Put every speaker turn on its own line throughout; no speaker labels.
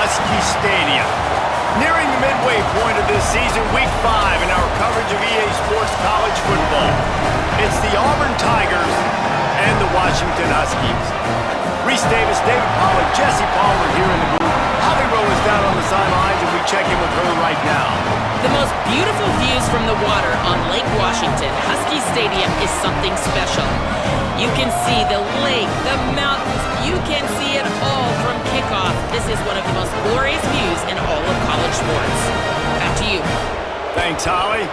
Husky Stadium. Nearing the midway point of this season, Week 5 in our coverage of EA Sports College football. It's the Auburn Tigers and the Washington Huskies. Reese Davis, David Pollack, Jesse Palmer here in the booth. Holly Rowe is down on the sidelines, and we check in with her right now.
The most beautiful views from the water on Lake Washington. Husky Stadium is something special. You can see the lake, the mountains. You can see it all from kickoff. This is one of the most glorious views in all of college sports. Back to you.
Thanks, Holly.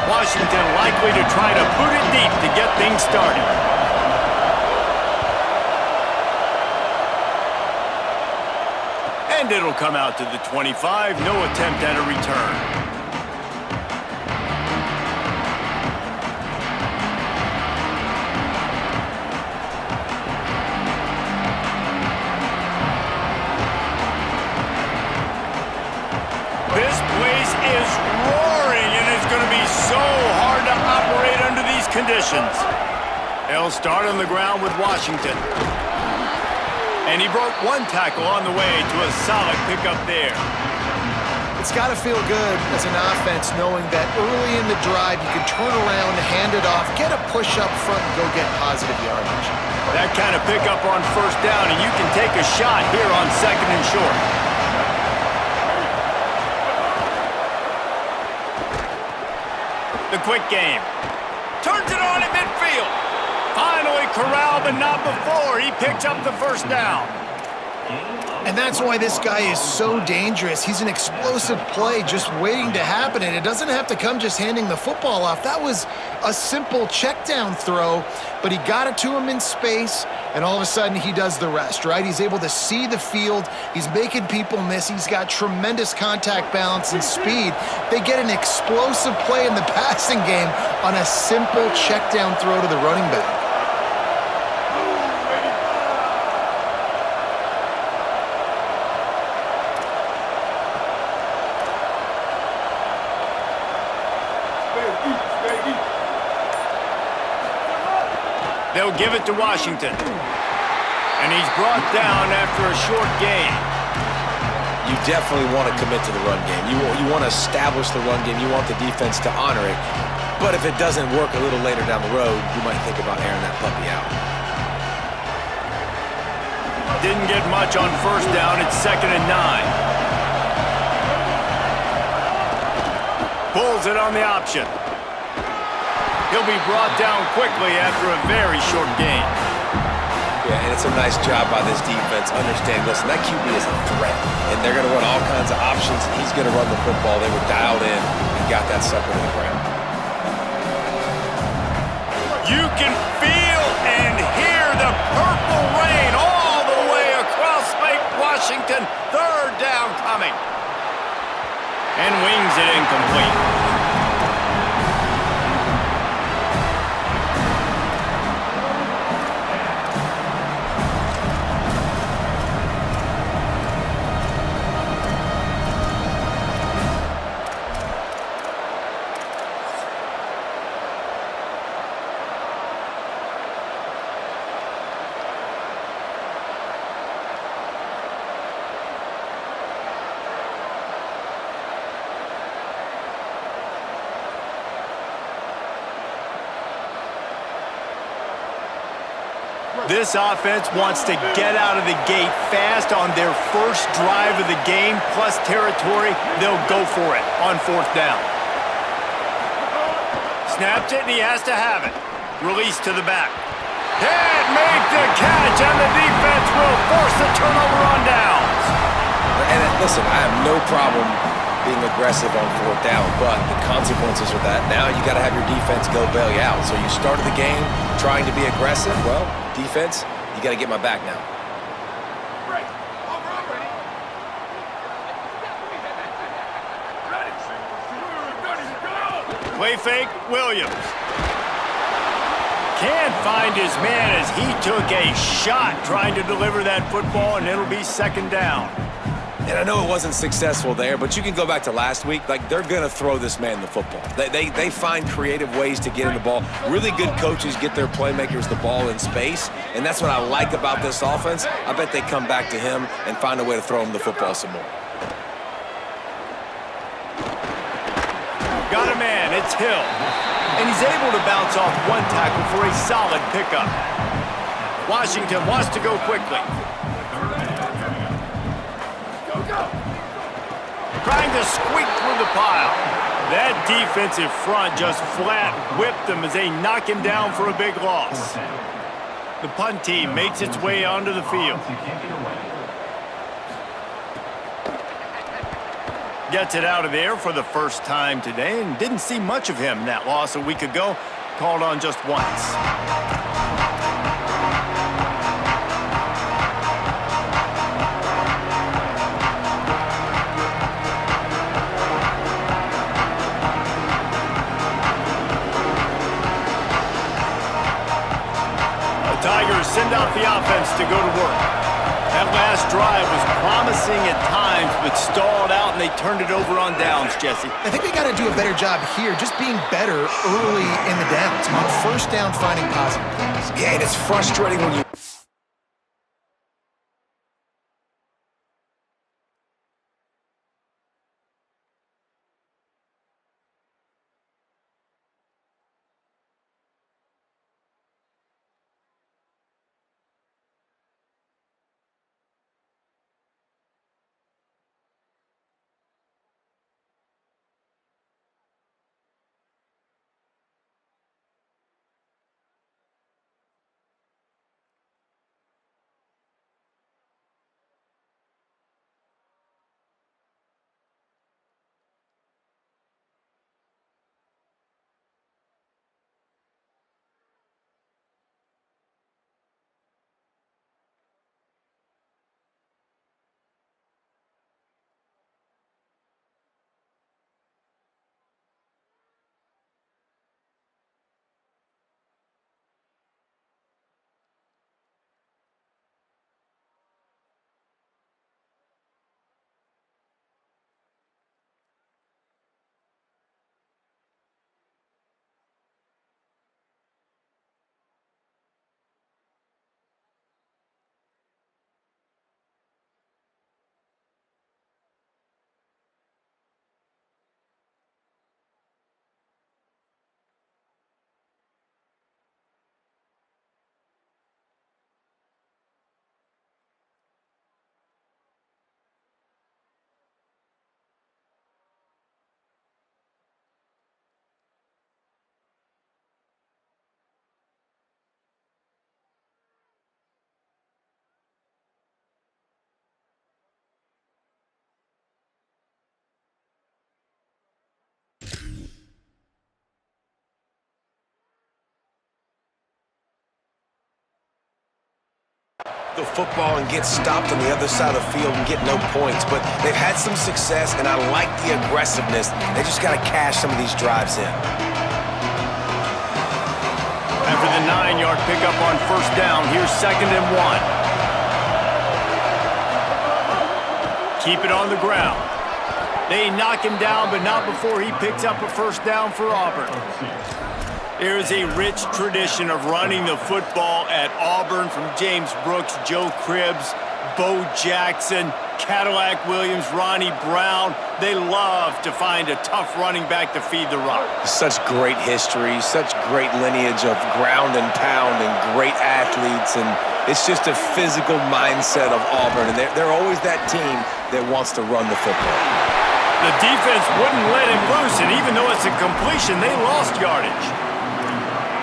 Washington likely to try to boot it deep to get things started. And it'll come out to the 25. No attempt at a return. This place is roaring, and it's going to be so hard to operate under these conditions. They'll start on the ground with Washington. And he broke one tackle on the way to a solid pickup there.
It's got to feel good as an offense knowing that early in the drive you can turn around, hand it off, get a push up front, and go get positive yardage.
That kind of pickup on first down, and you can take a shot here on second and short. The quick game. Turns it on in midfield. Finally corralled, but not before. He picks up the first down.
And that's why this guy is so dangerous. He's an explosive play just waiting to happen, and it doesn't have to come just handing the football off. That was a simple check down throw, but he got it to him in space, and all of a sudden he does the rest, right? He's able to see the field. He's making people miss. He's got tremendous contact balance and speed. They get an explosive play in the passing game on a simple check down throw to the running back.
They'll give it to Washington. And he's brought down after a short gain.
You definitely want to commit to the run game. You want to establish the run game. You want the defense to honor it. But if it doesn't work a little later down the road, you might think about airing that puppy out.
Didn't get much on first down. It's 2nd and 9. Pulls it on the option. He'll be brought down quickly after a very short gain.
Yeah, and it's a nice job by this defense. Understand, listen, that QB is a threat, and they're going to run all kinds of options, and he's going to run the football. They were dialed in and got that sucker to the ground.
You can feel and hear the purple rain all the way across Lake Washington. 3rd down coming. And wings it incomplete. This offense wants to get out of the gate fast on their first drive of the game, plus territory. They'll go for it on 4th down. Snapped it, and he has to have it. Release to the back. Can't make the catch, and the defense will force the turnover on downs.
And listen, I have no problem being aggressive on 4th down, but the consequences of that, now you got to have your defense go bail you out. So you started the game trying to be aggressive. Well, defense, you got to get my back now.
Play fake, Williams. Can't find his man as he took a shot trying to deliver that football, and it'll be second down.
And I know it wasn't successful there, but you can go back to last week. Like, they're going to throw this man the football. They find creative ways to get in the ball. Really good coaches get their playmakers the ball in space, and that's what I like about this offense. I bet they come back to him and find a way to throw him the football some more.
Got a man, it's Hill. And he's able to bounce off one tackle for a solid pickup. Washington wants to go quickly. Trying to squeak through the pile. That defensive front just flat whipped them as they knock him down for a big loss. The punt team makes its way onto the field. Gets it out of there for the first time today, and didn't see much of him. That loss a week ago, called on just once. Tigers send out the offense to go to work. That last drive was promising at times, but stalled out, and they turned it over on downs, Jesse.
I think they got to do a better job here, just being better early in the downs. On first down, finding positive plays.
Yeah, and it's frustrating when you... the football and get stopped on the other side of the field and get no points, but they've had some success, and I like the aggressiveness. They just got to cash some of these drives in.
After the 9-yard pickup on first down, here's 2nd and 1. Keep it on the ground. They knock him down, but not before he picks up a first down for Auburn. There is a rich tradition of running the football at Auburn, from James Brooks, Joe Cribbs, Bo Jackson, Cadillac Williams, Ronnie Brown. They love to find a tough running back to feed the rock.
Such great history, such great lineage of ground and pound and great athletes, and it's just a physical mindset of Auburn, and they're always that team that wants to run the football.
The defense wouldn't let him loose, and even though it's a completion, they lost yardage.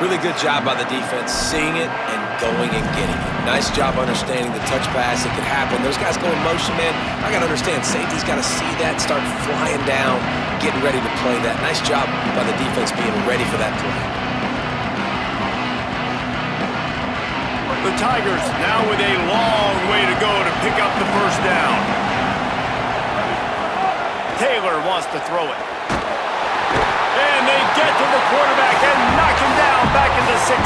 Really good job by the defense, seeing it and going and getting it. Nice job understanding the touch pass. It could happen. Those guys go in motion, man. I got to understand, safety's got to see that, start flying down, getting ready to play that. Nice job by the defense being ready for that play.
The Tigers now with a long way to go to pick up the first down. Taylor wants to throw it. And they get to the quarterback and knock him down back in the 16.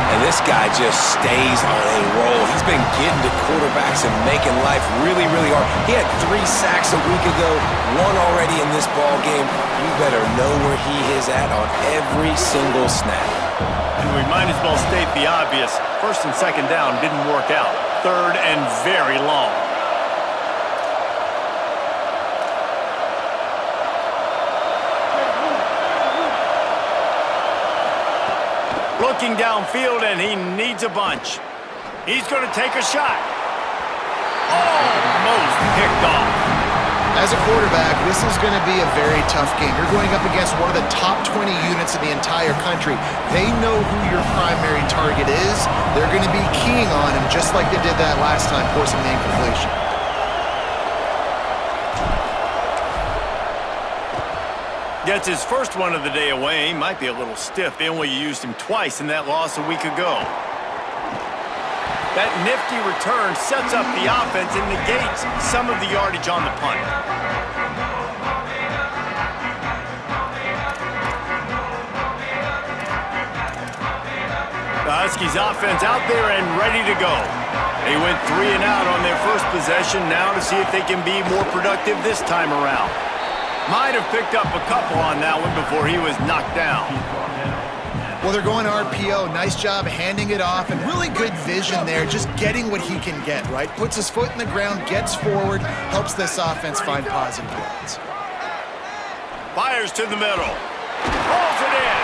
And this guy just stays on a roll. He's been getting to quarterbacks and making life really, really hard. He had 3 sacks a week ago, 1 already in this ball game. You better know where he is at on every single snap.
And we might as well state the obvious. First and second down didn't work out. Third and very long. Looking downfield, and he needs a bunch. He's going to take a shot. Almost picked off.
As a quarterback, this is going to be a very tough game. You're going up against one of the top 20 units in the entire country. They know who your primary target is. They're going to be keying on him just like they did that last time, forcing the incompletion.
Gets his first one of the day away. He might be a little stiff. They only used him twice in that loss a week ago. That nifty return sets up the offense and negates some of the yardage on the punt. The Huskies offense out there and ready to go. They went 3 and out on their first possession, now to see if they can be more productive this time around. Might have picked up a couple on that one before he was knocked down.
Well, they're going RPO. Nice job handing it off, and really good vision there, just getting what he can get, right? Puts his foot in the ground, gets forward, helps this offense find positive yards.
Fires to the middle. Pulls it in.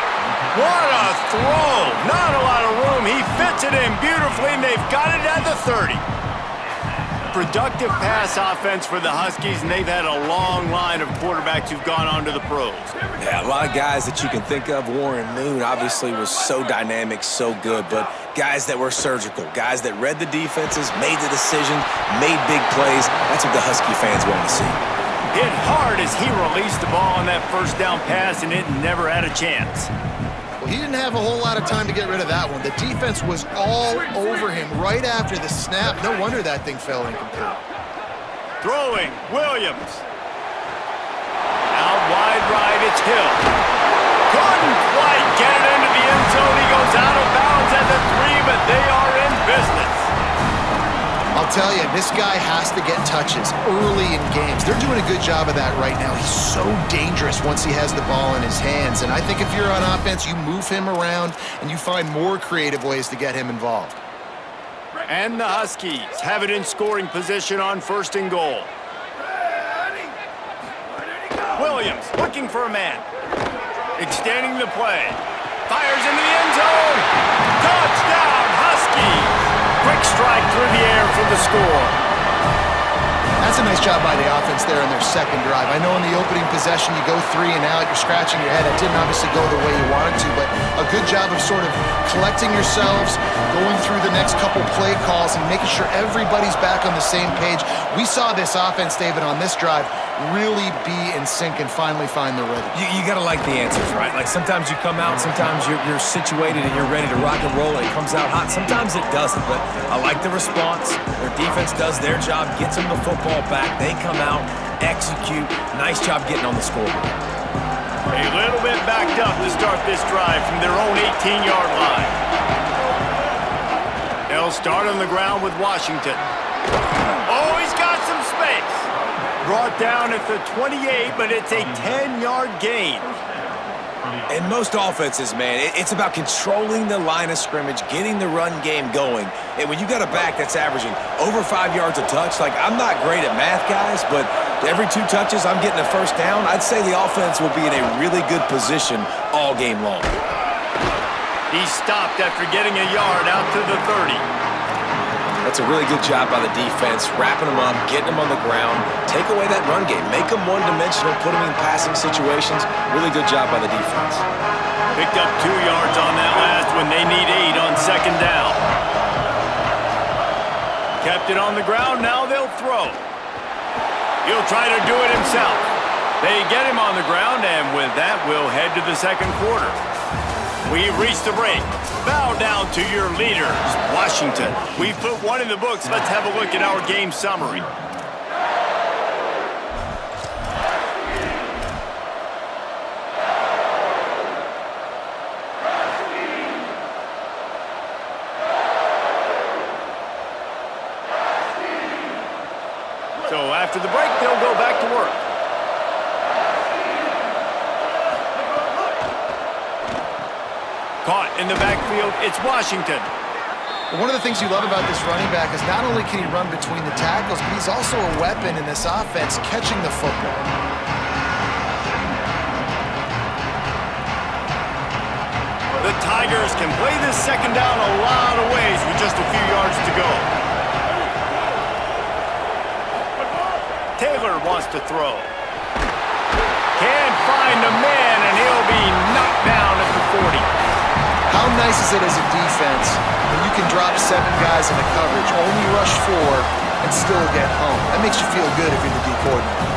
What a throw. Not a lot of room. He fits it in beautifully, and they've got it at the 30. Productive pass offense for the Huskies, and they've had a long line of quarterbacks who've gone on to the pros.
Yeah, a lot of guys that you can think of. Warren Moon obviously was so dynamic, so good, but guys that were surgical, guys that read the defenses, made the decisions, made big plays. That's what the Husky fans want to see.
Hit hard as he released the ball on that first down pass, and it never had a chance.
Well, he didn't have a whole lot of time to get rid of that one. The defense was all over him right after the snap. No wonder that thing fell incomplete.
Throwing, Williams. Out wide right, it's Hill. Couldn't quite get it into the end zone. He goes out of bounds at the 3, but they are in business.
I'll tell you, this guy has to get touches early in games. They're doing a good job of that right now. He's so dangerous once he has the ball in his hands. And I think if you're on offense, you move him around and you find more creative ways to get him involved.
And the Huskies have it in scoring position on 1st and goal. Williams looking for a man. Extending the play. Fires into the end zone. Touchdown, Huskies. Quick strike through the air for the score.
That's a nice job by the offense there in their second drive. I know in the opening possession you go 3 and out, you're scratching your head. It didn't obviously go the way you wanted to, but a good job of sort of collecting yourselves, going through the next couple play calls and making sure everybody's back on the same page. We saw this offense, David, on this drive really be in sync and finally find the rhythm.
You got to like the answers, right? Like sometimes you come out, sometimes you're situated and you're ready to rock and roll and it comes out hot. Sometimes it doesn't, but I like the response. Their defense does their job, gets them the football back. They come out, execute. Nice job getting on the scoreboard.
A little bit backed up to start this drive from their own 18-yard line. They'll start on the ground with Washington. Oh, he's got some space. Brought down at the 28, but it's a 10-yard gain.
In most offenses, man, it's about controlling the line of scrimmage, getting the run game going. And when you got a back that's averaging over 5 yards a touch, like I'm not great at math, guys, but every 2 touches I'm getting a first down, I'd say the offense will be in a really good position all game long.
He stopped after getting a yard out to the 30.
That's a really good job by the defense, wrapping them up, getting them on the ground, take away that run game, make them one-dimensional, put them in passing situations. Really good job by the defense.
Picked up 2 yards on that last one. They need 8 on second down. Kept it on the ground, now they'll throw. He'll try to do it himself. They get him on the ground, and with that, we'll head to the second quarter. We've reached the break. Bow down to your leaders, Washington. We've put 1 in the books. Let's have a look at our game summary. After the break, they'll go back to work. Caught in the backfield, it's Washington.
One of the things you love about this running back is not only can he run between the tackles, but he's also a weapon in this offense catching the football.
The Tigers can play this second down a lot of ways with just a few yards to go. Taylor wants to throw. Can't find the man, and he'll be knocked down at the 40.
How nice is it as a defense when you can drop 7 guys into coverage, only rush 4, and still get home? That makes you feel good if you're the D coordinator.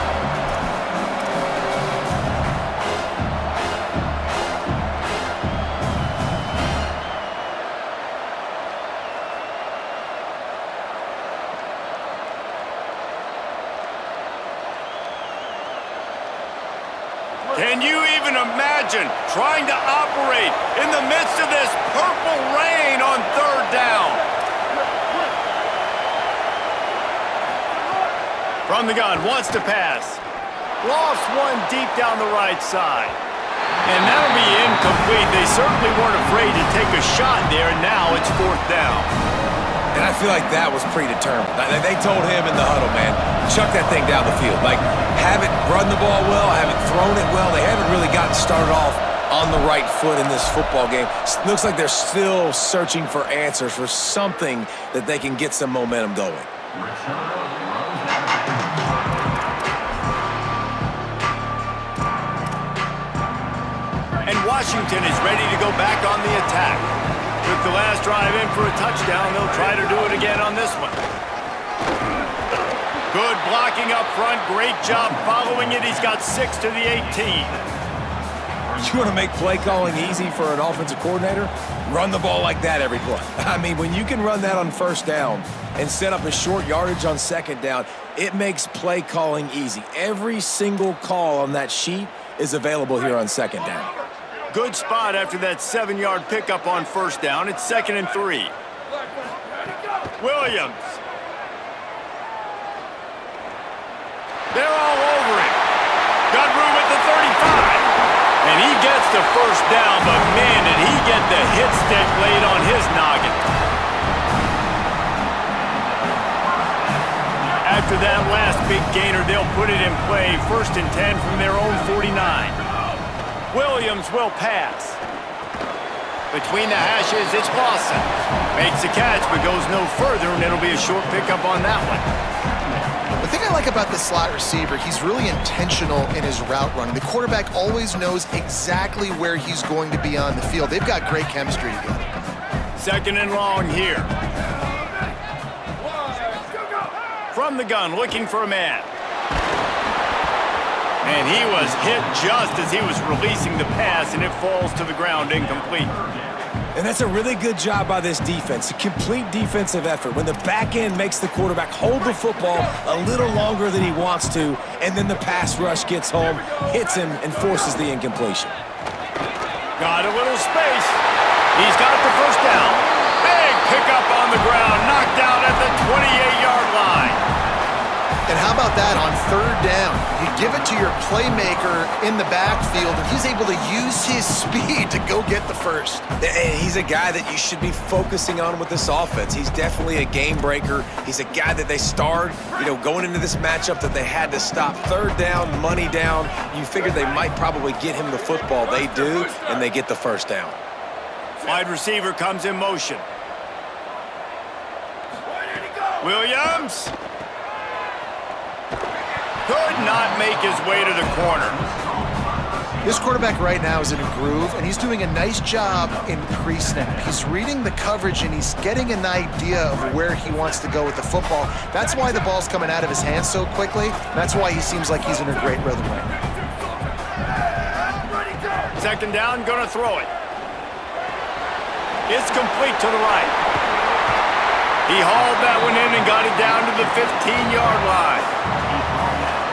Can you even imagine trying to operate in the midst of this purple rain on third down? From the gun, wants to pass. Lost one deep down the right side. And that'll be incomplete. They certainly weren't afraid to take a shot there, and now it's fourth down.
And I feel like that was predetermined. They told him in the huddle, man, chuck that thing down the field. Like, haven't run the ball well, haven't thrown it well. They haven't really gotten started off on the right foot in this football game. Looks like they're still searching for answers, for something that they can get some momentum going.
And Washington is ready to go back on the attack. Took the last drive in for a touchdown. They'll try to do it again on this one. Good blocking up front. Great job following it. He's got 6 to the 18.
You want to make play calling easy for an offensive coordinator? Run the ball like that every play. I mean, when you can run that on first down and set up a short yardage on second down, it makes play calling easy. Every single call on that sheet is available here on second down.
Good spot after that 7-yard pickup on first down. It's 2nd and 3. Williams. They're all over him. Got room at the 35. And he gets the first down, but man, did he get the hit stick laid on his noggin. After that last big gainer, they'll put it in play. 1st and 10 from their own 49. Williams will pass. Between the hashes, it's Lawson. Makes a catch, but goes no further, and it'll be a short pickup on that one.
The thing I like about the slot receiver, he's really intentional in his route running. The quarterback always knows exactly where he's going to be on the field. They've got great chemistry together.
2nd and long here. From the gun, looking for a man. And he was hit just as he was releasing the pass, and it falls to the ground incomplete.
And that's a really good job by this defense, a complete defensive effort. When the back end makes the quarterback hold the football a little longer than he wants to, and then the pass rush gets home, hits him, and forces the incompletion.
Got a little space. He's got the first down. Big pickup on the ground, knocked out at the 28-yard line.
And how about that on third down? You give it to your playmaker in the backfield, and he's able to use his speed to go get the first.
And he's a guy that you should be focusing on with this offense. He's definitely a game breaker. He's a guy that they starred, going into this matchup that they had to stop. Third down, money down. You figured they might probably get him the football. They do, and they get the first down.
Wide receiver comes in motion. Williams. Could not make his way to the corner.
This quarterback right now is in a groove, and he's doing a nice job in pre-snap. He's reading the coverage, and he's getting an idea of where he wants to go with the football. That's why the ball's coming out of his hands so quickly. That's why he seems like he's in a great rhythm right now.
2nd down, gonna throw it. It's complete to the right. He hauled that one in and got it down to the 15-yard line.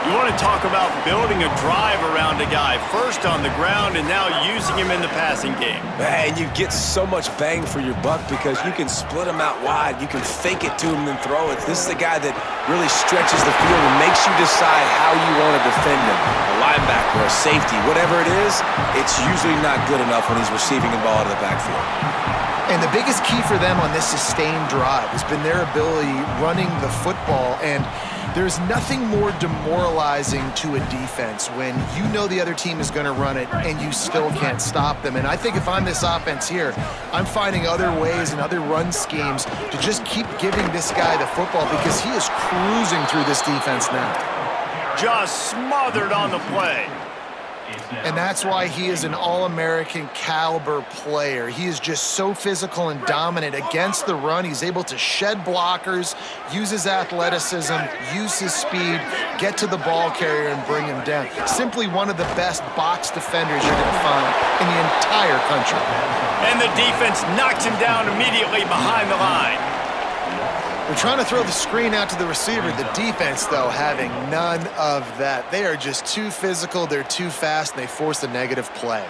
You want to talk about building a drive around a guy, first on the ground and now using him in the passing game.
And you get so much bang for your buck because you can split him out wide. You can fake it to him and throw it. This is the guy that really stretches the field and makes you decide how you want to defend him. A linebacker, a safety, whatever it is, it's usually not good enough when he's receiving the ball out of the backfield.
And the biggest key for them on this sustained drive has been their ability running the football. And there's nothing more demoralizing to a defense when you know the other team is going to run it and you still can't stop them. And I think if I'm this offense here, I'm finding other ways and other run schemes to just keep giving this guy the football because he is cruising through this defense now.
Just smothered on the play.
And that's why he is an All-American caliber player. He is just so physical and dominant against the run. He's able to shed blockers, use his athleticism, use his speed, get to the ball carrier and bring him down. Simply one of the best box defenders you're going to find in the entire country.
And the defense knocks him down immediately behind the line.
They're trying to throw the screen out to the receiver. The defense, though, having none of that. They are just too physical, they're too fast, and they force a negative play.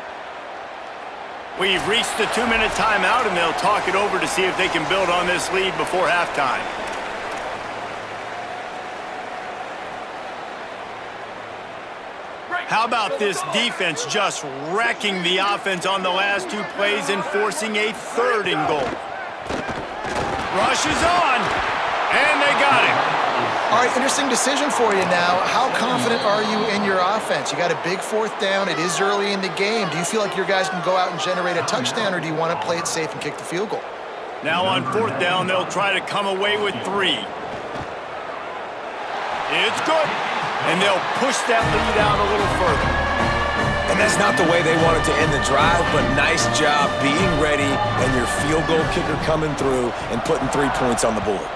We've reached the 2-minute timeout, and they'll talk it over to see if they can build on this lead before halftime. How about this defense just wrecking the offense on the last 2 plays and forcing a 3rd and goal? Rush is on, and they got him.
All right, interesting decision for you now. How confident are you in your offense? You got a big 4th down. It is early in the game. Do you feel like your guys can go out and generate a touchdown, or do you want to play it safe and kick the field goal?
Now on 4th down, they'll try to come away with 3. It's good, and they'll push that lead out a little further.
And that's not the way they wanted to end the drive, but nice job being ready and your field goal kicker coming through and putting 3 points on the board.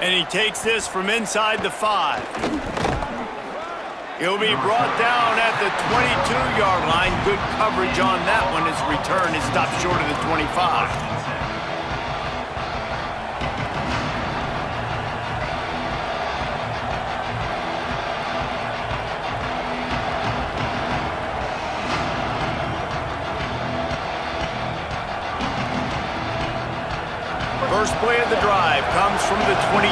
And he takes this from inside the 5. He'll be brought down at the 22-yard line. Good coverage on that one. His return is stopped short of the 25. First play of the drive comes from the 22.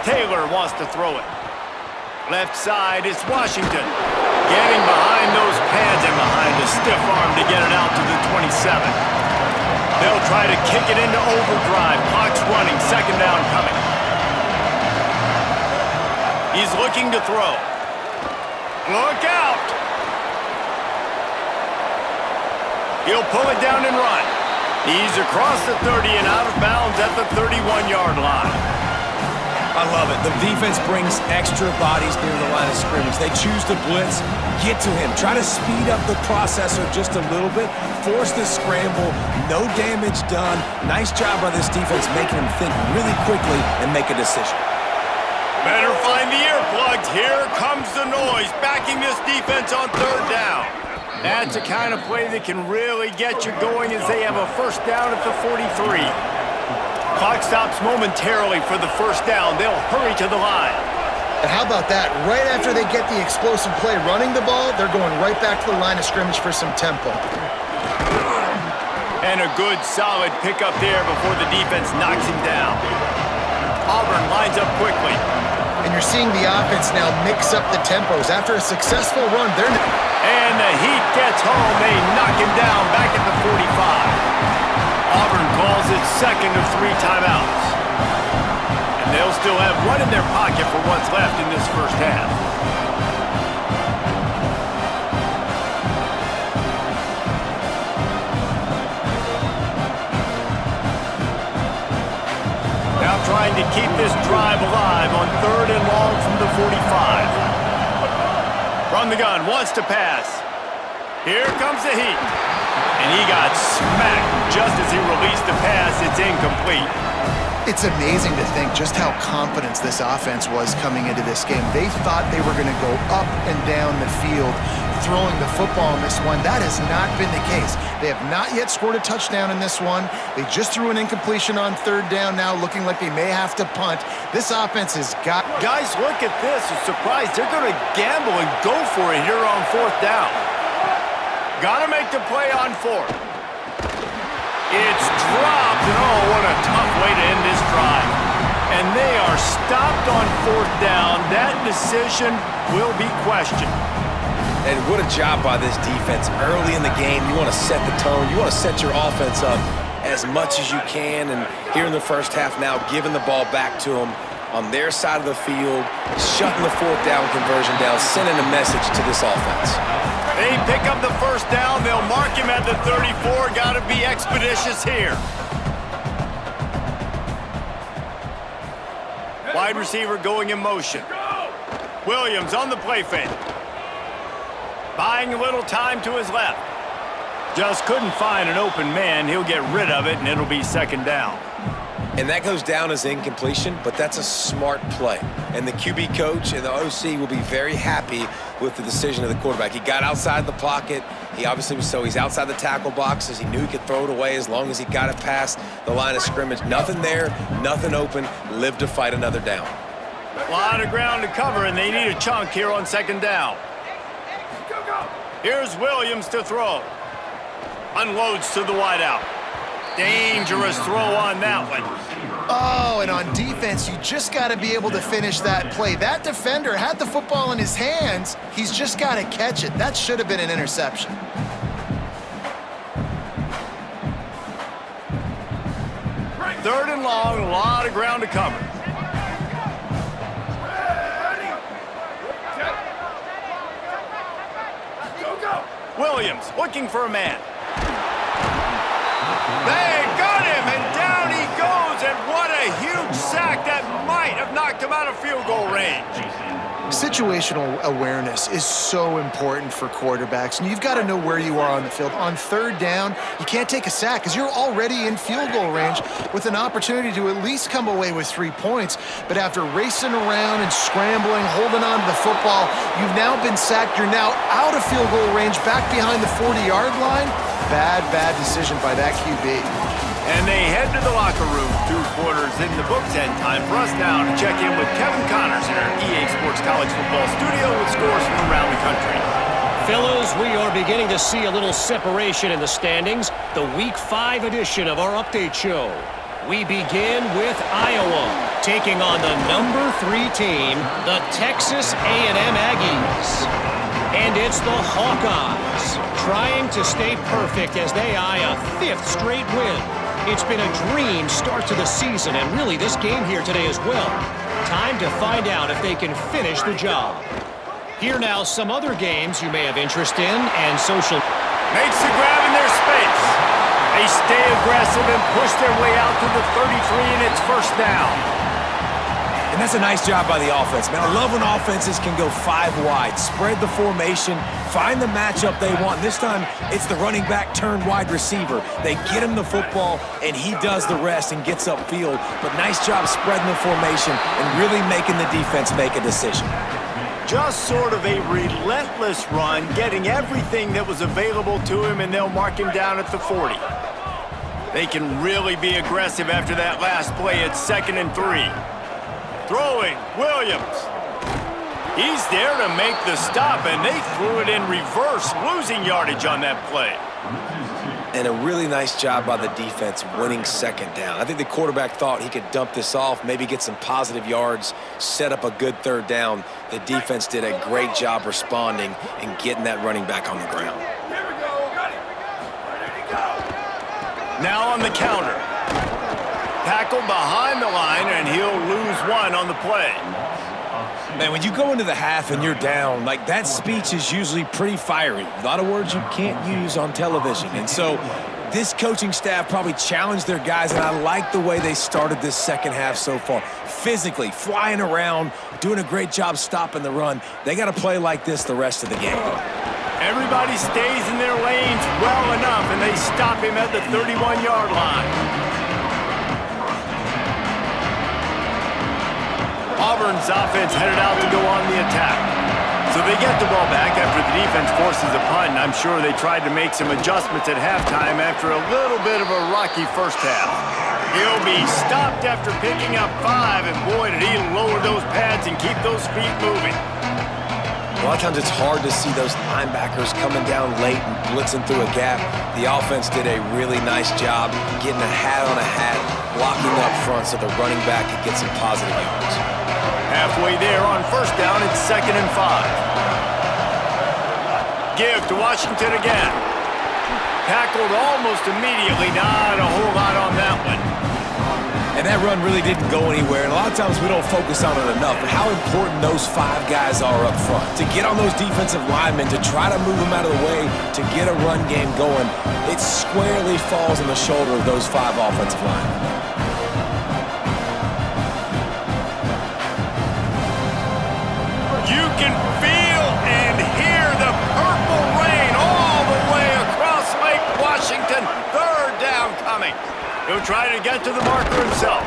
Taylor wants to throw it. Left side, it's Washington. Getting behind those pads and behind the stiff arm to get it out to the 27. They'll try to kick it into overdrive. Clock's running, 2nd down coming. He's looking to throw. Look out! He'll pull it down and run. He's across the 30 and out of bounds at the 31-yard line.
I love it. The defense brings extra bodies near the line of scrimmage. They choose to blitz, get to him, try to speed up the processor just a little bit, force the scramble, no damage done. Nice job by this defense making him think really quickly and make a decision.
Better find the earplugs. Here comes the noise, backing this defense on 3rd down. That's the kind of play that can really get you going as they have a 1st down at the 43. Clock stops momentarily for the 1st down. They'll hurry to the line.
And how about that? Right after they get the explosive play running the ball, they're going right back to the line of scrimmage for some tempo.
And a good, solid pickup there before the defense knocks him down. Auburn lines up quickly.
And you're seeing the offense now mix up the tempos. After a successful run, they're...
And the heat gets home. They knock him down back at the 45. Auburn calls it 2nd of 3 timeouts. And they'll still have one in their pocket for what's left in this 1st half. Now trying to keep this drive alive on 3rd and long from the 45. From the gun, wants to pass. Here comes the heat. And he got smacked just as he released the pass. It's incomplete.
It's amazing to think just how confident this offense was coming into this game. They thought they were going to go up and down the field throwing the football in this one. That has not been the case. They have not yet scored a touchdown in this one. They just threw an incompletion on third down now, looking like they may have to punt. This offense has got...
Guys, look at this. I'm surprised. They're going to gamble and go for it here on fourth down. Got to make the play on fourth. It's dropped, and oh, what a tough way to end this drive. And they are stopped on fourth down. That decision will be questioned.
And what a job by this defense. Early in the game, you want to set the tone. You want to set your offense up as much as you can. And here in the first half now, giving the ball back to them on their side of the field, shutting the fourth down conversion down, sending a message to this offense.
They pick up the first down. They'll mark him at the 34. Got to be expeditious here. Wide receiver going in motion. Williams on the play fake. Buying a little time to his left. Just couldn't find an open man. He'll get rid of it, and it'll be second down.
And that goes down as incompletion, but that's a smart play. And the QB coach and the OC will be very happy with the decision of the quarterback. He got outside the pocket. He obviously was he's outside the tackle boxes. He knew he could throw it away as long as he got it past the line of scrimmage. Nothing there, nothing open. Live to fight another down.
A lot of ground to cover, and they need a chunk here on second down. Here's Williams to throw. Unloads to the wideout. Dangerous throw on that one.
Oh, and on defense, you just got to be able to finish that play. That defender had the football in his hands. He's just got to catch it. That should have been an interception.
Third and long, a lot of ground to cover. Williams looking for a man. They got him, and down he goes, and what a huge sack that might have knocked him out of field goal range.
Situational awareness is so important for quarterbacks, and you've got to know where you are on the field. On third down, you can't take a sack because you're already in field goal range with an opportunity to at least come away with 3 points. But after racing around and scrambling, holding on to the football, you've now been sacked. You're now out of field goal range, back behind the 40-yard line. Bad decision by that QB.
And they head to the locker room. 2 quarters in the books, and time for us now to check in with Kevin Connors in our EA Sports College Football studio with scores from around the country.
Fellows, we are beginning to see a little separation in the standings. The Week 5 edition of our update show. We begin with Iowa, taking on the number 3 team, the Texas A&M Aggies. And it's the Hawkeyes, trying to stay perfect as they eye a 5th straight win. It's been a dream start to the season, and really this game here today as well. Time to find out if they can finish the job. Here now, some other games you may have interest in, and social...
Makes the grab in their space. They stay aggressive and push their way out to the 33, and it's first down.
And that's a nice job by the offense, man. I love when offenses can go 5 wide, spread the formation, find the matchup they want. This time, it's the running back turned wide receiver. They get him the football, and he does the rest and gets upfield. But nice job spreading the formation and really making the defense make a decision.
Just sort of a relentless run, getting everything that was available to him, and they'll mark him down at the 40. They can really be aggressive after that last play. It's 2nd and 3. Throwing, Williams. He's there to make the stop, and they threw it in reverse, losing yardage on that play.
And a really nice job by the defense winning 2nd down. I think the quarterback thought he could dump this off, maybe get some positive yards, set up a good 3rd down. The defense did a great job responding and getting that running back on the ground.
Now on the counter. Tackled behind the line, and he'll lose 1 on the play.
Man, when you go into the half and you're down, like that speech is usually pretty fiery. A lot of words you can't use on television. And so this coaching staff probably challenged their guys, and I like the way they started this second half so far. Physically, flying around, doing a great job stopping the run. They got to play like this the rest of the game.
Everybody stays in their lanes well enough, and they stop him at the 31-yard line. Auburn's offense headed out to go on the attack. So they get the ball back after the defense forces a punt, and I'm sure they tried to make some adjustments at halftime after a little bit of a rocky first half. He'll be stopped after picking up 5, and boy, did he lower those pads and keep those feet moving.
A lot of times it's hard to see those linebackers coming down late and blitzing through a gap. The offense did a really nice job getting a hat on a hat, blocking up front so the running back could get some positive yards.
Halfway there on first down, it's 2nd and 5. Give to Washington again. Tackled almost immediately. Not a whole lot on that one.
And that run really didn't go anywhere. And a lot of times we don't focus on it enough, but how important those 5 guys are up front. To get on those defensive linemen, to try to move them out of the way, to get a run game going, it squarely falls on the shoulder of those 5 offensive linemen.
You can feel and hear the purple rain all the way across Lake Washington. 3rd down coming. He'll try to get to the marker himself.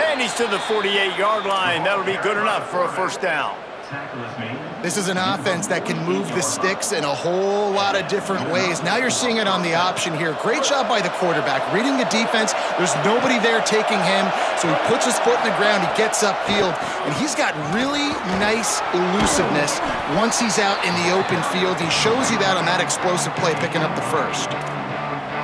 And he's to the 48-yard line. That'll be good enough for a first down.
This is an offense that can move the sticks in a whole lot of different ways. Now you're seeing it on the option here. Great job by the quarterback. Reading the defense, there's nobody there taking him, so he puts his foot in the ground, he gets upfield, and he's got really nice elusiveness once he's out in the open field. He shows you that on that explosive play, picking up the first.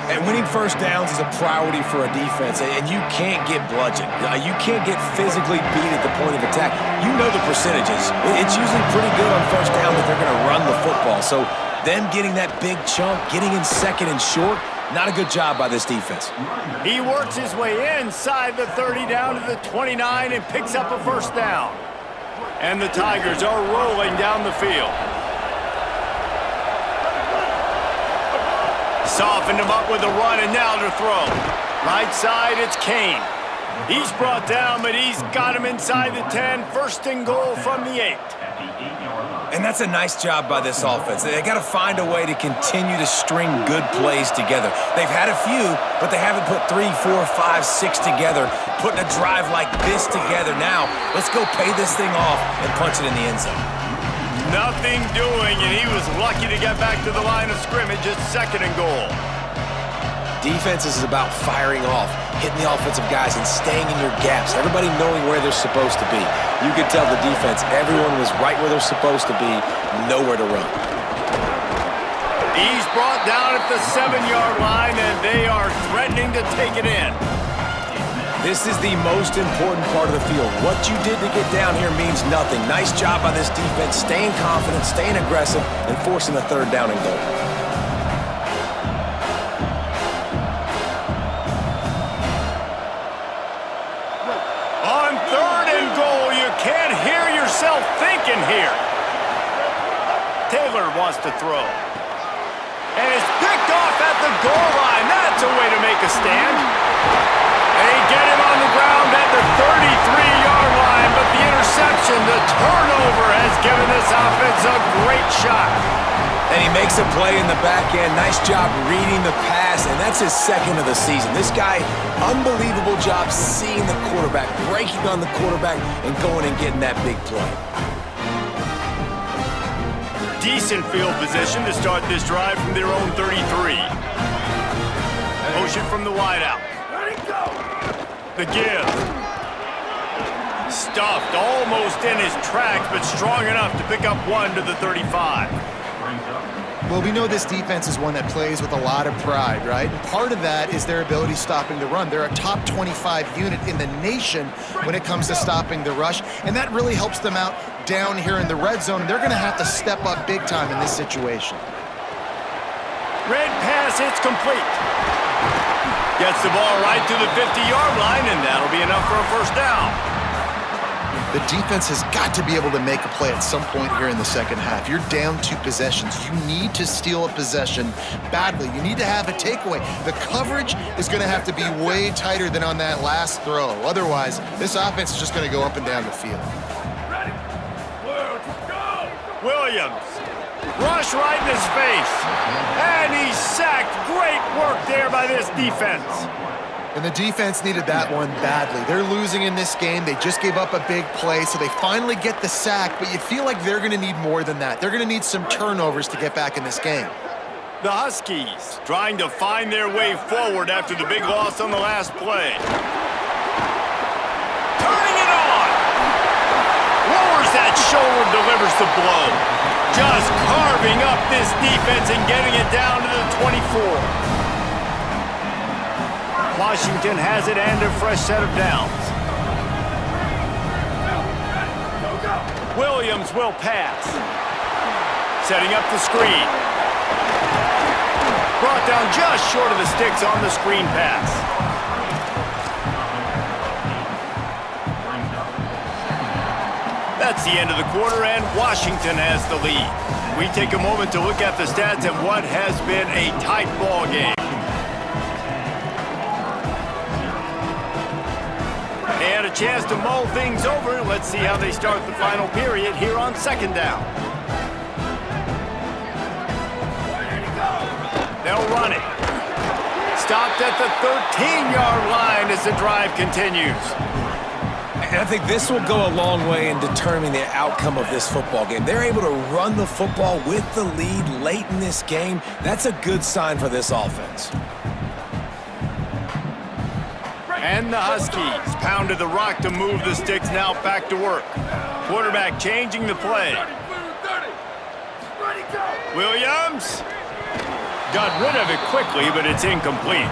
And winning first downs is a priority for a defense, and you can't get bludgeoned. You can't get physically beat at the point of attack. You know the percentages. It's usually pretty good on first down that they're going to run the football. So them getting that big chunk, getting in 2nd and short, not a good job by this defense.
He works his way inside the 30 down to the 29 and picks up a first down. And the Tigers are rolling down the field. Softened him up with a run, and now to throw. Right side, it's Kane. He's brought down, but he's got him inside the 10. 1st and goal from the 8.
And that's a nice job by this offense. They got to find a way to continue to string good plays together. They've had a few, but they haven't put 3, 4, 5, 6 together, putting a drive like this together. Now, let's go pay this thing off and punch it in the end zone.
Nothing doing, and he was lucky to get back to the line of scrimmage at 2nd and goal.
Defense is about firing off, hitting the offensive guys, and staying in your gaps. Everybody knowing where they're supposed to be. You could tell the defense, everyone was right where they're supposed to be, nowhere to run.
He's brought down at the 7-yard line, and they are threatening to take it in.
This is the most important part of the field. What you did to get down here means nothing. Nice job by this defense, staying confident, staying aggressive, and forcing a 3rd down and goal.
On 3rd and goal, you can't hear yourself thinking here. Taylor wants to throw. And it's picked off at the goal line. That's a way to make a stand. They get him on the ground at the 33-yard line, but the interception, the turnover, has given this offense a great shot.
And he makes a play in the back end. Nice job reading the pass, and that's his 2nd of the season. This guy, unbelievable job seeing the quarterback, breaking on the quarterback, and going and getting that big play.
Decent field position to start this drive from their own 33. Motion from the wideout. The give. Stuffed almost in his tracks, but strong enough to pick up 1 to the 35.
Well, we know this defense is one that plays with a lot of pride, right? And part of that is their ability stopping the run. They're a top 25 unit in the nation when it comes to stopping the rush, and that really helps them out down here in the red zone. They're going to have to step up big time in this situation.
Red pass, it's complete. Gets the ball right to the 50-yard line, and that'll be enough for a first down.
The defense has got to be able to make a play at some point here in the 2nd half. You're down 2 possessions. You need to steal a possession badly. You need to have a takeaway. The coverage is going to have to be way tighter than on that last throw. Otherwise, this offense is just going to go up and down the field.
Williams. Rush right in his face. And he's sacked. Great work there by this defense.
And the defense needed that one badly. They're losing in this game. They just gave up a big play, so they finally get the sack, but you feel like they're going to need more than that. They're going to need some turnovers to get back in this game.
The Huskies trying to find their way forward after the big loss on the last play. Turning it on! Lowers that shoulder, delivers the blow. Just carving up this defense and getting it down to the 24. Washington has it and a fresh set of downs. Williams will pass. Setting up the screen. Brought down just short of the sticks on the screen pass. That's the end of the quarter, and Washington has the lead. We take a moment to look at the stats and what has been a tight ball game. They had a chance to mull things over. Let's see how they start the final period here on second down. They'll run it. Stopped at the 13-yard line as the drive continues.
And I think this will go a long way in determining the outcome of this football game. They're able to run the football with the lead late in this game. That's a good sign for this offense.
And the Huskies pounded the rock to move the sticks, now back to work. Quarterback changing the play. Williams got rid of it quickly, but it's incomplete.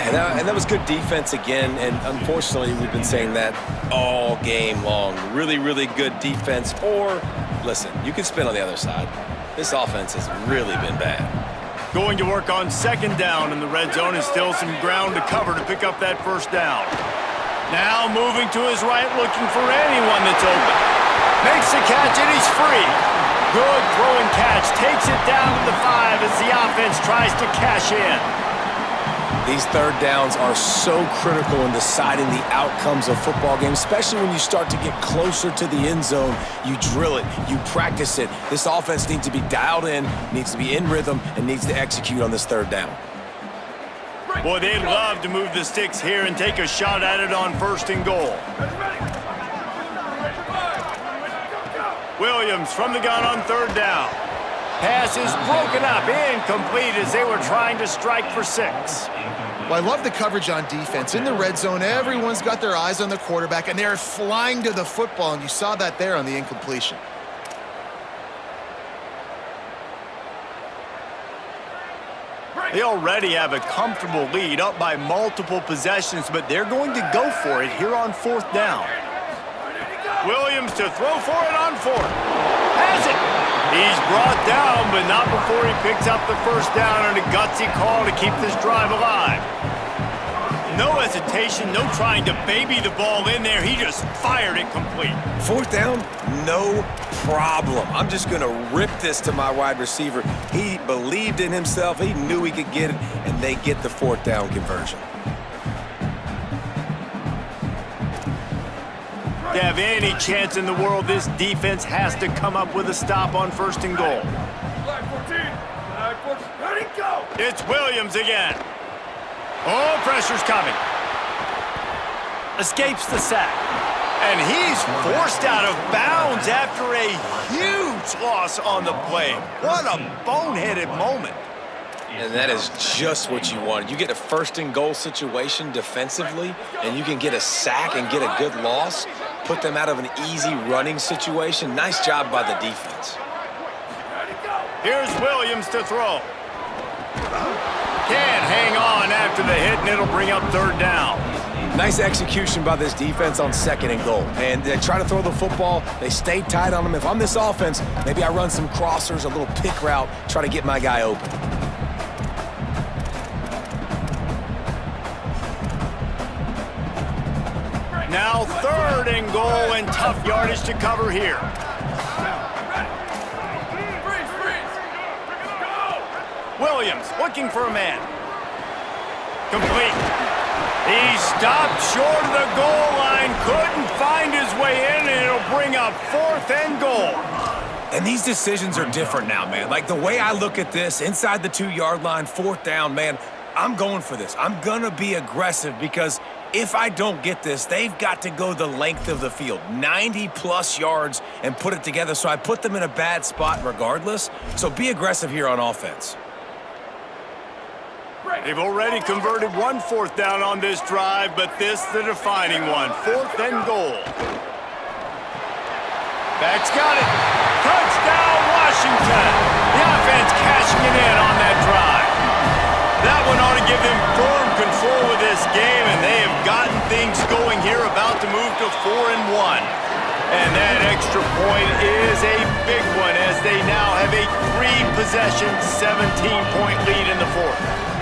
And that was good defense again, and unfortunately, we've been saying that all game long. Really, really good defense, or, listen, you can spin on the other side. This offense has really been bad.
Going to work on second down in the red zone, and still some ground to cover to pick up that first down. Now moving to his right, looking for anyone that's open. Makes the catch, and he's free. Good throw and catch, takes it down to the 5 as the offense tries to cash in.
These third downs are so critical in deciding the outcomes of football games, especially when you start to get closer to the end zone. You drill it, you practice it. This offense needs to be dialed in, needs to be in rhythm, and needs to execute on this third down.
Boy, they'd love to move the sticks here and take a shot at it on first and goal. Williams from the gun on third down. Pass is broken up, incomplete as they were trying to strike for 6.
Well, I love the coverage on defense. In the red zone, everyone's got their eyes on the quarterback, and they're flying to the football, and you saw that there on the incompletion.
They already have a comfortable lead, up by multiple possessions, but they're going to go for it here on fourth down. Williams to throw for it on fourth. Has it. He's brought down, but not before he picks up the first down on a gutsy call to keep this drive alive. No hesitation, no trying to baby the ball in there. He just fired it complete.
Fourth down, no problem. I'm just going to rip this to my wide receiver. He believed in himself. He knew he could get it, and they get the fourth down conversion.
To have any chance in the world, this defense has to come up with a stop on first and goal.
Ready, go!
It's Williams again. Oh, pressure's coming. Escapes the sack. And he's forced out of bounds after a huge loss on the play. What a boneheaded moment.
And that is just what you wanted. You get a first and goal situation defensively, and you can get a sack and get a good loss, put them out of an easy running situation. Nice job by the defense.
Here's Williams to throw. Can't hang on after the hit, and it'll bring up third down.
Nice execution by this defense on second and goal. And they try to throw the football. They stay tight on them. If I'm this offense, maybe I run some crossers, a little pick route, try to get my guy open.
Now third and goal, and tough yardage to cover here. Williams looking for a man. Complete. He stopped short of the goal line, couldn't find his way in, and it'll bring up fourth and goal.
And these decisions are different now, man. Like the way I look at this, inside the 2-yard line, fourth down, man, I'm going for this. I'm going to be aggressive because if I don't get this, they've got to go the length of the field, 90-plus yards, and put it together. So I put them in a bad spot regardless. So be aggressive here on offense.
They've already converted one 4th down on this drive, but this the defining one. 4th and goal. Beck's got it. Touchdown, Washington. The offense cashing it in on that drive. That one ought to give them firm control of this game, and they have gotten things going here, about to move to 4-1. And that extra point is a big one as they now have a 3-possession, 17-point lead in the 4th.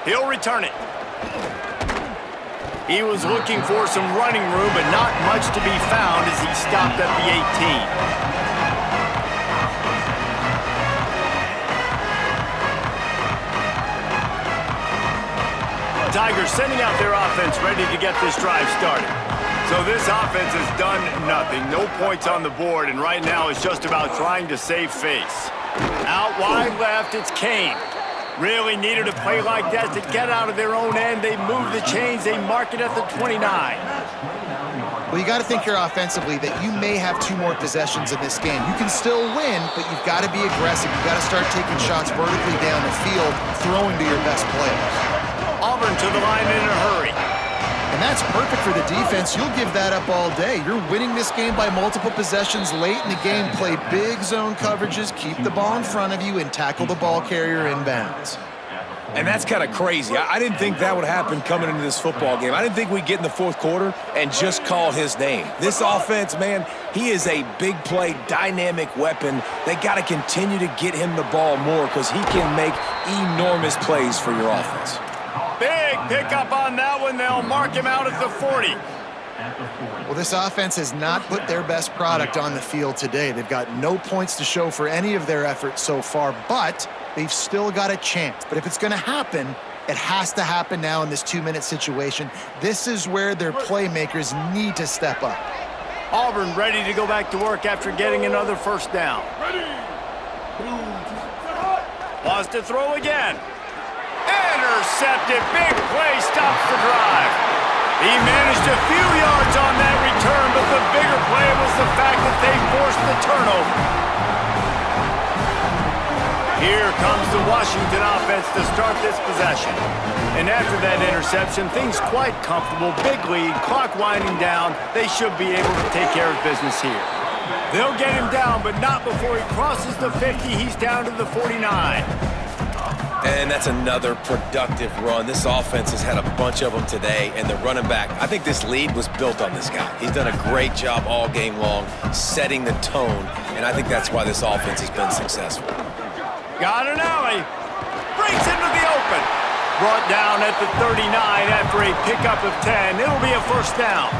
He'll return it. He was looking for some running room, but not much to be found as he stopped at the 18. Tigers sending out their offense ready to get this drive started. So this offense has done nothing. No points on the board, and right now it's just about trying to save face. Out wide left, it's Kane. Really needed a play like that to get out of their own end. They move the chains. They mark it at the 29.
Well, you got to think here offensively that you may have 2 more possessions in this game. You can still win, but you've got to be aggressive. You've got to start taking shots vertically down the field, throwing to your best players.
Auburn to the line in a hurry.
And that's perfect for the defense. You'll give that up all day. You're winning this game by multiple possessions late in the game. Play big zone coverages, keep the ball in front of you, and tackle the ball carrier inbounds.
And that's kind of crazy. I didn't think that would happen coming into this football game. I didn't think we'd get in the 4th quarter and just call his name. This offense, man, he is a big play, dynamic weapon. They got to continue to get him the ball more because he can make enormous plays for your offense.
Big pickup on that one. They'll mark him out at the 40.
Well, this offense has not put their best product on the field today. They've got no points to show for any of their efforts so far, but they've still got a chance. But if it's going to happen, it has to happen now in this 2-minute situation. This is where their playmakers need to step up.
Auburn ready to go back to work after getting another 1st down. Wants to throw again. Intercepted. Big play. Stops the drive. He managed a few yards on that return, but the bigger play was the fact that they forced the turnover. Here comes the Washington offense to start this possession. And after that interception, things quite comfortable. Big lead, clock winding down. They should be able to take care of business here. They'll get him down, but not before he crosses the 50. He's down to the 49.
And that's another productive run. This offense has had a bunch of them today, and the running back, I think this lead was built on this guy. He's done a great job all game long, setting the tone, and I think that's why this offense has been successful.
Got an alley. Breaks into the open. Brought down at the 39 after a pickup of 10. It'll be a 1st down.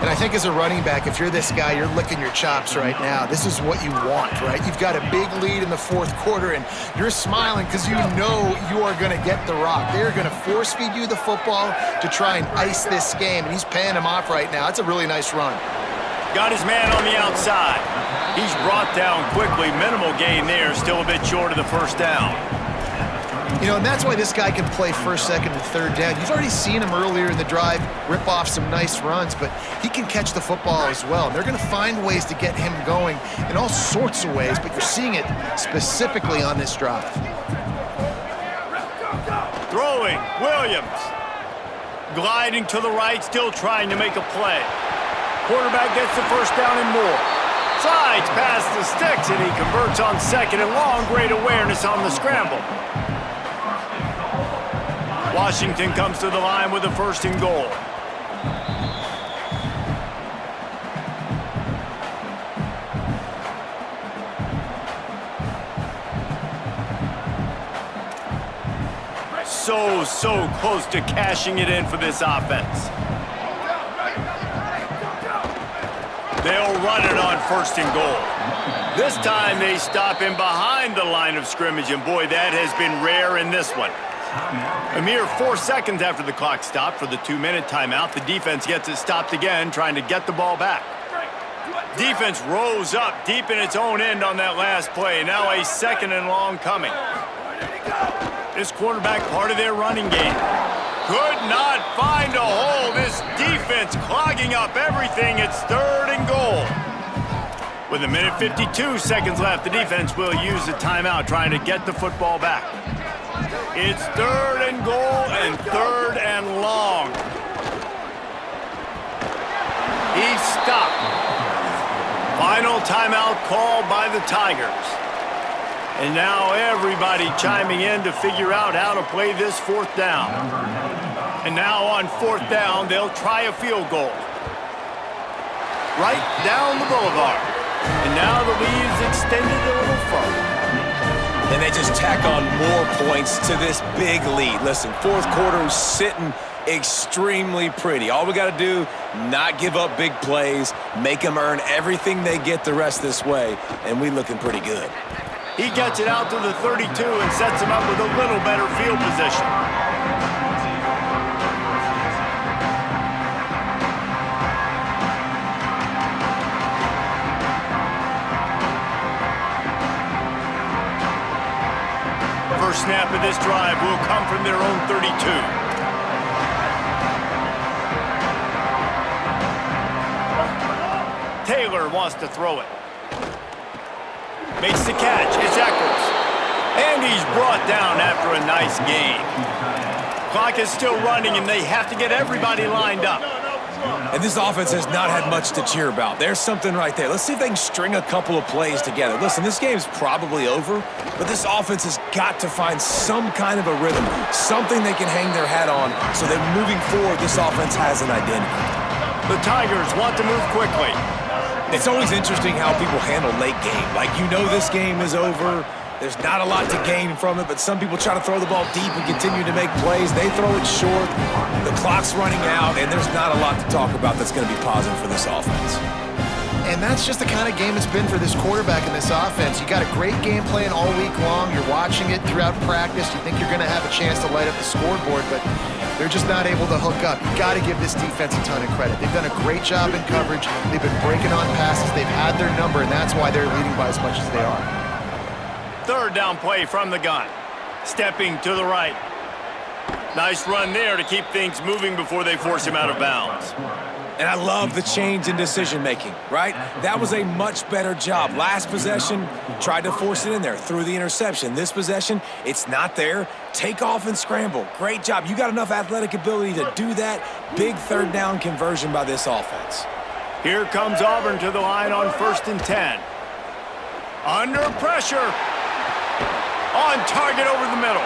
And I think as a running back, if you're this guy, you're licking your chops right now. This is what you want, right? You've got a big lead in the 4th quarter, and you're smiling because you know you are going to get the rock. They're going to force-feed you the football to try and ice this game, and he's paying him off right now. It's a really nice run.
Got his man on the outside. He's brought down quickly. Minimal gain there, still a bit short of the 1st down.
You know, and that's why this guy can play 1st, 2nd, and 3rd down. You've already seen him earlier in the drive rip off some nice runs, but he can catch the football as well. And they're going to find ways to get him going in all sorts of ways, but you're seeing it specifically on this drive.
Throwing, Williams. Gliding to the right, still trying to make a play. Quarterback gets the 1st down and more. Slides past the sticks, and he converts on 2nd and long. Great awareness on the scramble. Washington comes to the line with a 1st and goal. So close to cashing it in for this offense. They'll run it on 1st and goal. This time they stop him behind the line of scrimmage, and boy, that has been rare in this one. A mere 4 seconds after the clock stopped for the 2-minute timeout, the defense gets it stopped again, trying to get the ball back. Defense rose up deep in its own end on that last play. Now a second and long coming. This quarterback part of their running game. Could not find a hole. This defense clogging up everything. It's third and goal. With 1:52 seconds left, the defense will use a timeout trying to get the football back. It's third and goal and third and long. He stopped. Final timeout called by the Tigers. And now everybody chiming in to figure out how to play this fourth down. And now on fourth down, they'll try a field goal. Right down the boulevard. And now the lead is extended a little further.
And they just tack on more points to this big lead. Listen, fourth quarter is sitting extremely pretty. All we got to do, not give up big plays, make them earn everything they get the rest this way, and we looking pretty good.
He gets it out to the 32 and sets him up with a little better field position. First snap of this drive will come from their own 32. Taylor wants to throw it. Makes the catch. It's Eccles. And he's brought down after a nice gain. Clock is still running, and they have to get everybody lined up.
And this offense has not had much to cheer about. There's something right there. Let's see if they can string a couple of plays together. Listen, this game's probably over, but this offense has got to find some kind of a rhythm, something they can hang their hat on so that moving forward, this offense has an identity.
The Tigers want to move quickly.
It's always interesting how people handle late game. Like, you know this game is over. There's not a lot to gain from it, but some people try to throw the ball deep and continue to make plays. They throw it short. The clock's running out, and there's not a lot to talk about that's going to be positive for this offense.
And that's just the kind of game it's been for this quarterback and this offense. You got a great game plan all week long. You're watching it throughout practice. You think you're going to have a chance to light up the scoreboard, but they're just not able to hook up. You got to give this defense a ton of credit. They've done a great job in coverage. They've been breaking on passes. They've had their number, and that's why they're leading by as much as they are.
Third down play from the gun. Stepping to the right. Nice run there to keep things moving before they force him out of bounds.
And I love the change in decision-making, right? That was a much better job. Last possession, tried to force it in there, threw the interception. This possession, it's not there. Take off and scramble. Great job. You got enough athletic ability to do that. Big third down conversion by this offense.
Here comes Auburn to the line on 1st and 10. Under pressure. On target over the middle.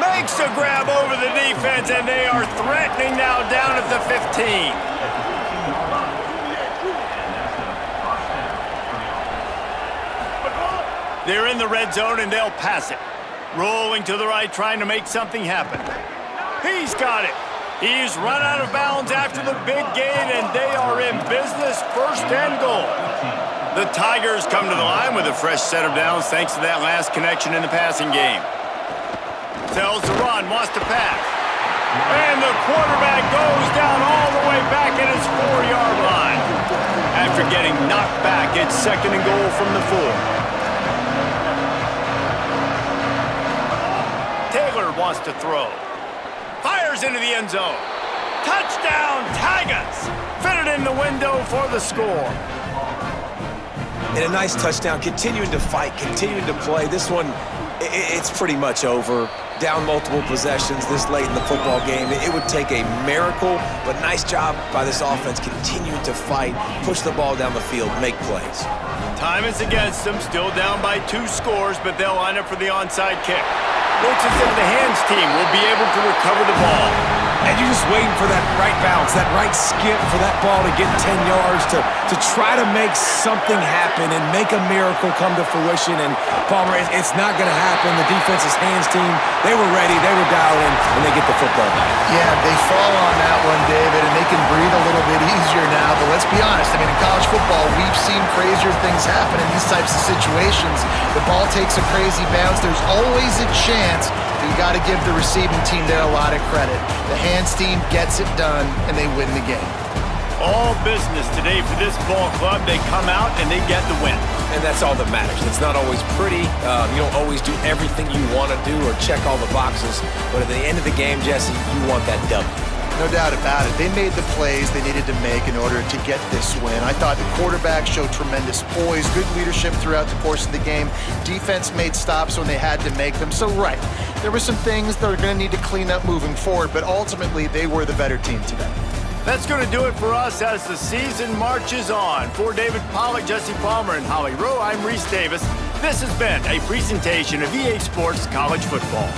Makes a grab over the defense, and they are threatening now down at the 15. They're in the red zone, and they'll pass it. Rolling to the right, trying to make something happen. He's got it. He's run out of bounds after the big gain, and they are in business, 1st and goal. The Tigers come to the line with a fresh set of downs thanks to that last connection in the passing game. Tells to run, wants to pass. And the quarterback goes down all the way back at his 4-yard line. After getting knocked back, it's 2nd and goal from the 4. Taylor wants to throw. Fires into the end zone. Touchdown, Tigers! Fitted in the window for the score.
And a nice touchdown, continuing to fight, continuing to play. This one, it's pretty much over. Down multiple possessions this late in the football game. It would take a miracle, but nice job by this offense continuing to fight, push the ball down the field, make plays.
Time is against them, still down by 2 scores, but they'll line up for the onside kick. Looks as if the hands team will be able to recover the ball.
And you're just waiting for that right bounce, that right skip for that ball to get 10 yards to try to make something happen and make a miracle come to fruition. And Palmer, it's not going to happen. The defense's hands team, they were ready, they were dialed in, and they get the football back.
Yeah, they fall on that one, David, and they can breathe a little bit easier now. But let's be honest, I mean, in college football, we've seen crazier things happen in these types of situations. The ball takes a crazy bounce. There's always a chance. You got to give the receiving team there a lot of credit. The hands team gets it done, and they win the game.
All business today for this ball club. They come out and they get the win.
And that's all that matters. It's not always pretty. You don't always do everything you want to do or check all the boxes. But at the end of the game, Jesse, you want that W.
No doubt about it. They made the plays they needed to make in order to get this win. I thought the quarterback showed tremendous poise, good leadership throughout the course of the game. Defense made stops when they had to make them. So, right, there were some things that are going to need to clean up moving forward, but ultimately they were the better team today.
That's going to do it for us as the season marches on. For David Pollack, Jesse Palmer, and Holly Rowe, I'm Reese Davis. This has been a presentation of EA Sports College Football.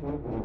Bye.